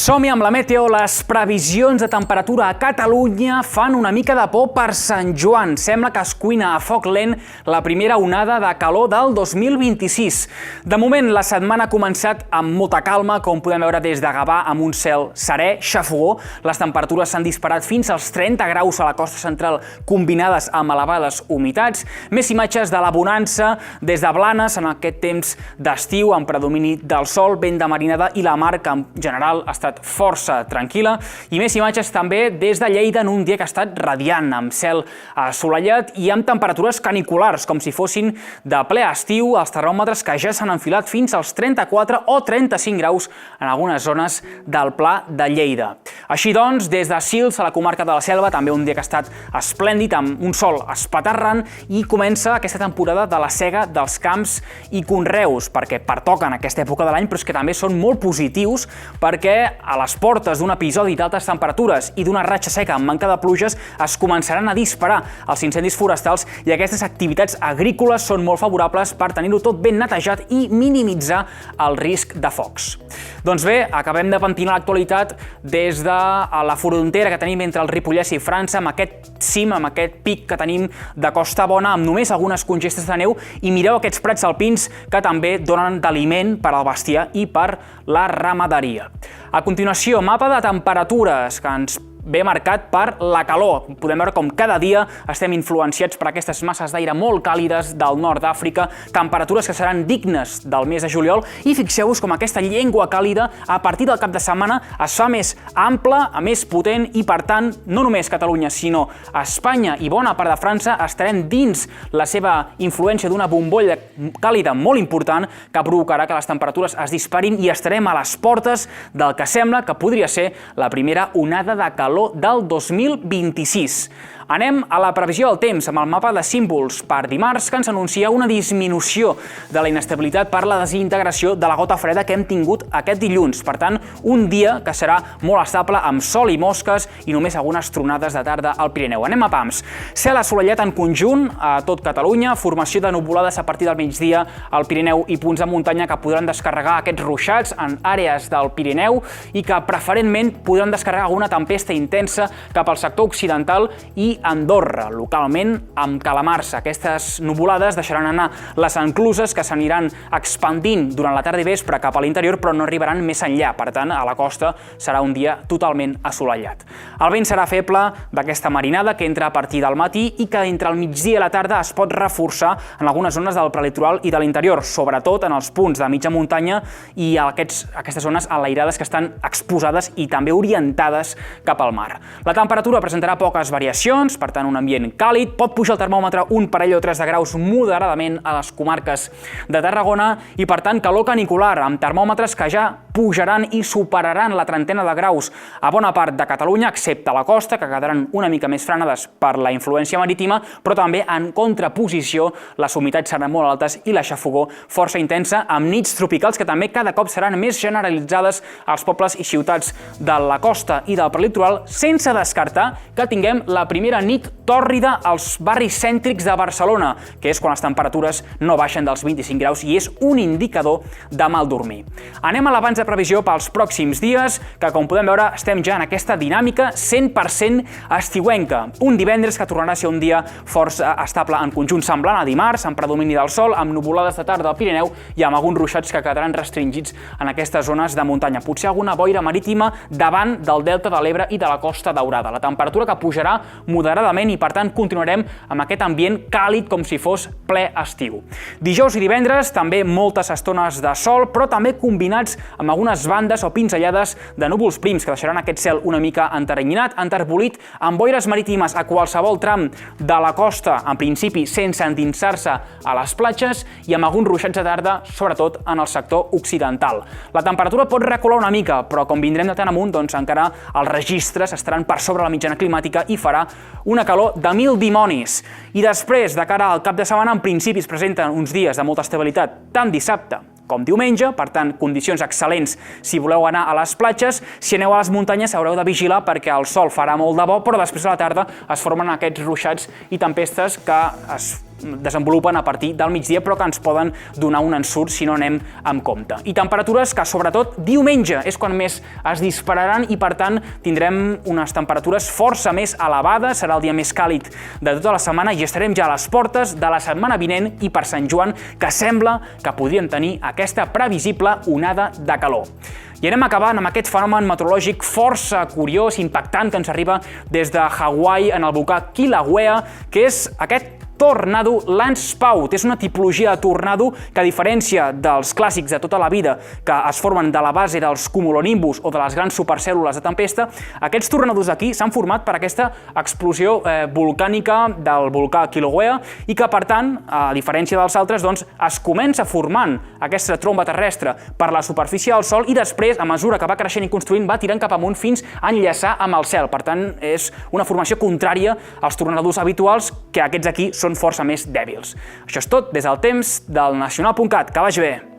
Som-hi amb la Meteo. Les previsions de temperatura a Catalunya fan una mica de por per Sant Joan. Sembla que es cuina a foc lent la primera onada de calor del 2026. De moment, la setmana ha començat amb molta calma, com podem veure des de Gavà, amb un cel serè, xafogó. Les temperatures s'han disparat fins als 30 graus a la costa central, combinades amb elevades humitats. Més imatges de la bonança des de Blanes en aquest temps d'estiu, amb predomini del sol, vent de marinada i la mar, que en general ha estat força tranquil·la, i més imatges també des de Lleida en un dia que ha estat radiant, amb cel assolellat i amb temperatures caniculars, com si fossin de ple estiu, els termòmetres que ja s'han enfilat fins als 34 o 35 graus en algunes zones del Pla de Lleida. Així doncs, des de Sils, a la comarca de la Selva, també un dia que ha estat esplèndid, amb un sol espaterrant, i comença aquesta temporada de la sega dels camps i conreus, perquè pertoquen aquesta època de l'any, però és que també són molt positius perquè a les portes d'un episodi d'altes temperatures i d'una ratxa seca amb manca de pluges es començaran a disparar els incendis forestals, i aquestes activitats agrícoles són molt favorables per tenir-ho tot ben netejat i minimitzar el risc de focs. Doncs bé, acabem de pentinar l'actualitat des de la frontera que tenim entre el Ripollès i França, amb aquest cim, amb aquest pic que tenim de Costa Bona, amb només algunes congestes de neu, i mireu aquests prats alpins que també donen d'aliment per al bestiar i per la ramaderia. A continuació, mapa de temperatures que ens ve marcat per la calor. Podem veure com cada dia estem influenciats per aquestes masses d'aire molt càlides del nord d'Àfrica, temperatures que seran dignes del mes de juliol, i fixeu-vos com aquesta llengua càlida a partir del cap de setmana es fa més ampla, més potent, i per tant, no només Catalunya, sinó Espanya i bona part de França estarem dins la seva influència d'una bombolla càlida molt important que provocarà que les temperatures es disparin i estarem a les portes del que sembla que podria ser la primera onada de calor del 2026. Anem a la previsió del temps, amb el mapa de símbols per dimarts, que ens anuncia una disminució de la inestabilitat per la desintegració de la gota freda que hem tingut aquest dilluns. Per tant, un dia que serà molt estable, amb sol i mosques i només algunes tronades de tarda al Pirineu. Anem a pams. Cel assolellat en conjunt a tot Catalunya, formació de nuvolades a partir del migdia al Pirineu i punts de muntanya que podran descarregar aquests ruixats en àrees del Pirineu i que preferentment podran descarregar alguna tempesta intensa cap al sector occidental i Andorra, localment amb calamars. Aquestes nuvolades deixaran anar les encluses que s'aniran expandint durant la tarda i vespre cap a l'interior, però no arribaran més enllà. Per tant, a la costa serà un dia totalment assolellat. El vent serà feble d'aquesta marinada que entra a partir del matí i que entre el migdia i la tarda es pot reforçar en algunes zones del prelitoral i de l'interior, sobretot en els punts de mitja muntanya i aquestes zones enlairades que estan exposades i també orientades cap al mar. La temperatura presentarà poques variacions, per tant un ambient càlid, pot pujar el termòmetre un parell o 3 de graus moderadament a les comarques de Tarragona i per tant calor canicular, amb termòmetres que ja pujaran i superaran la trentena de graus a bona part de Catalunya, excepte a la costa, que quedaran una mica més frenades per la influència marítima, però també en contraposició les humitats seran molt altes i la xafogó força intensa, amb nits tropicals que també cada cop seran més generalitzades als pobles i ciutats de la costa i del prelitoral, sense descartar que tinguem la primera nit tòrrida als barris cèntrics de Barcelona, que és quan les temperatures no baixen dels 25 graus i és un indicador de mal dormir. Anem a l'abans de previsió pels pròxims dies, que com podem veure estem ja en aquesta dinàmica 100% estiuenca. Un divendres que tornarà a ser un dia força estable en conjunt, semblant a dimarts, amb predomini del sol, amb nuvolades de tarda al Pirineu i amb alguns ruixats que quedaran restringits en aquestes zones de muntanya. Potser alguna boira marítima davant del delta de l'Ebre i de la Costa Daurada. La temperatura que pujarà moderadament i per tant continuarem amb aquest ambient càlid com si fos ple estiu. Dijous i divendres també moltes estones de sol, però també combinats amb algunes bandes o pinzellades de núvols prims que deixaran aquest cel una mica enteranyinat, enterbolit, amb boires marítimes a qualsevol tram de la costa, en principi sense endinsar-se a les platges, i amb alguns ruixats de tarda, sobretot en el sector occidental. La temperatura pot recular una mica, però com vindrem de tant amunt, doncs encara els registres estaran per sobre la mitjana climàtica i farà una calor de 1000 dimonis. I després, de cara al cap de setmana, en principi es presenten uns dies de molta estabilitat, tant dissabte com diumenge, per tant, condicions excel·lents si voleu anar a les platges. Si aneu a les muntanyes haureu de vigilar perquè el sol farà molt de bo, però després a la tarda es formen aquests ruixats i tempestes que es desenvolupen a partir del migdia, però que ens poden donar un ensurt si no anem amb compte. I temperatures que, sobretot, diumenge és quan més es dispararan i, per tant, tindrem unes temperatures força més elevades, serà el dia més càlid de tota la setmana i estarem ja a les portes de la setmana vinent i per Sant Joan, que sembla que podríem tenir aquesta previsible onada de calor. I anem acabant amb aquest fenomen meteorològic força curiós, impactant, que ens arriba des de Hawaii en el volcà Kilauea, que és aquest tornado Landspout. És una tipologia de tornado que, a diferència dels clàssics de tota la vida que es formen de la base dels cumulonimbus o de les grans supercèl·lules de tempesta, aquests tornados aquí s'han format per aquesta explosió volcànica del volcà Kilauea i que, per tant, a diferència dels altres, doncs, es comença formant aquesta tromba terrestre per la superfície del Sol i després, a mesura que va creixent i construint, va tirant cap amunt fins a enllaçar amb el cel. Per tant, és una formació contrària als tornados habituals, que aquests aquí són força més dèbils. Això és tot des del temps del Nacional.cat. Que vagi bé!